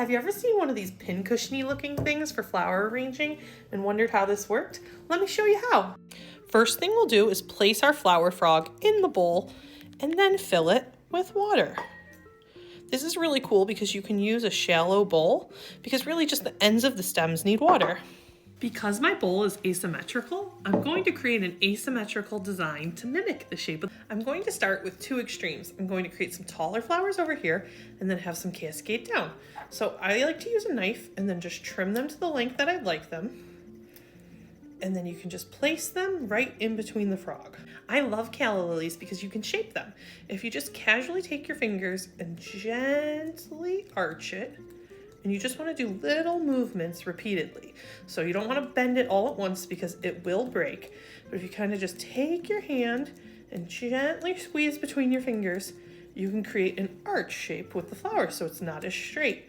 Have you ever seen one of these pincushiony looking things for flower arranging and wondered how this worked? Let me show you how. First thing we'll do is place our flower frog in the bowl and then fill it with water. This is really cool because you can use a shallow bowl because really just the ends of the stems need water. Because my bowl is asymmetrical, I'm going to create an asymmetrical design to mimic the shape. I'm going to start with two extremes. I'm going to create some taller flowers over here and then have some cascade down. So I like to use a knife and then just trim them to the length that I'd like them. And then you can just place them right in between the frog. I love calla lilies because you can shape them. If you just casually take your fingers and gently arch it, and you just want to do little movements repeatedly. So you don't want to bend it all at once because it will break. But if you kind of just take your hand and gently squeeze between your fingers, you can create an arch shape with the flower so it's not as straight.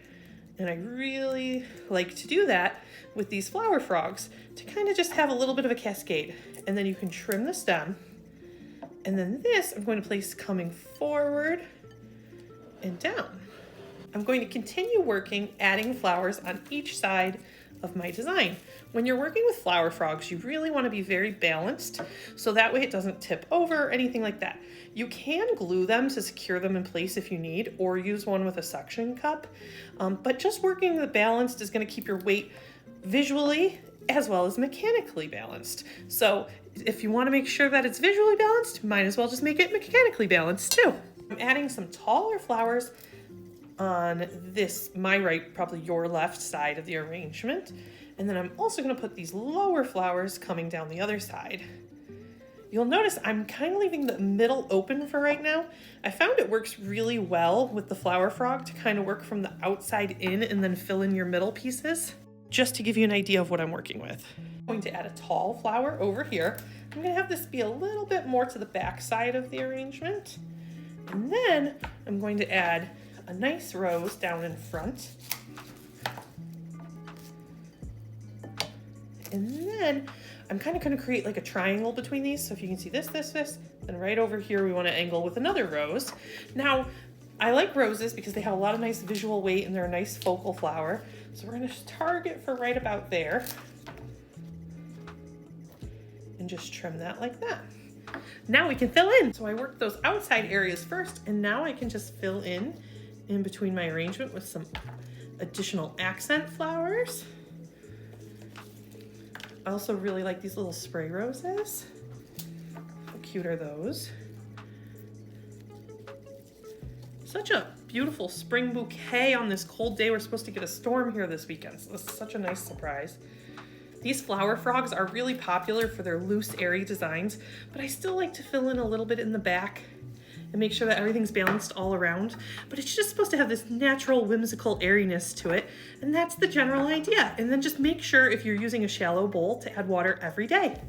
And I really like to do that with these flower frogs to kind of just have a little bit of a cascade. And then you can trim the stem. And then this I'm going to place coming forward and down. I'm going to continue working, adding flowers on each side of my design. When you're working with flower frogs, you really want to be very balanced, so that way it doesn't tip over or anything like that. You can glue them to secure them in place if you need, or use one with a suction cup, but just working the balanced is going to keep your weight visually as well as mechanically balanced. So if you want to make sure that it's visually balanced, might as well just make it mechanically balanced too. I'm adding some taller flowers on this, my right, probably your left side of the arrangement. And then I'm also going to put these lower flowers coming down the other side. You'll notice I'm kind of leaving the middle open for right now. I found it works really well with the flower frog to kind of work from the outside in and then fill in your middle pieces, just to give you an idea of what I'm working with. I'm going to add a tall flower over here. I'm going to have this be a little bit more to the back side of the arrangement. And then I'm going to add a nice rose down in front. And then I'm kind of going to create like a triangle between these. So if you can see this, then right over here we want to angle with another rose. Now, I like roses because they have a lot of nice visual weight and they're a nice focal flower. So we're going to target for right about there. And just trim that like that. Now we can fill in. So I worked those outside areas first, and now I can just fill in between my arrangement with some additional accent flowers. I also really like these little spray roses. How cute are those? Such a beautiful spring bouquet on this cold day. We're supposed to get a storm here this weekend, so this is such a nice surprise. These flower frogs are really popular for their loose, airy designs, but I still like to fill in a little bit in the back and make sure that everything's balanced all around. But it's just supposed to have this natural, whimsical airiness to it, and that's the general idea. And then just make sure if you're using a shallow bowl to add water every day.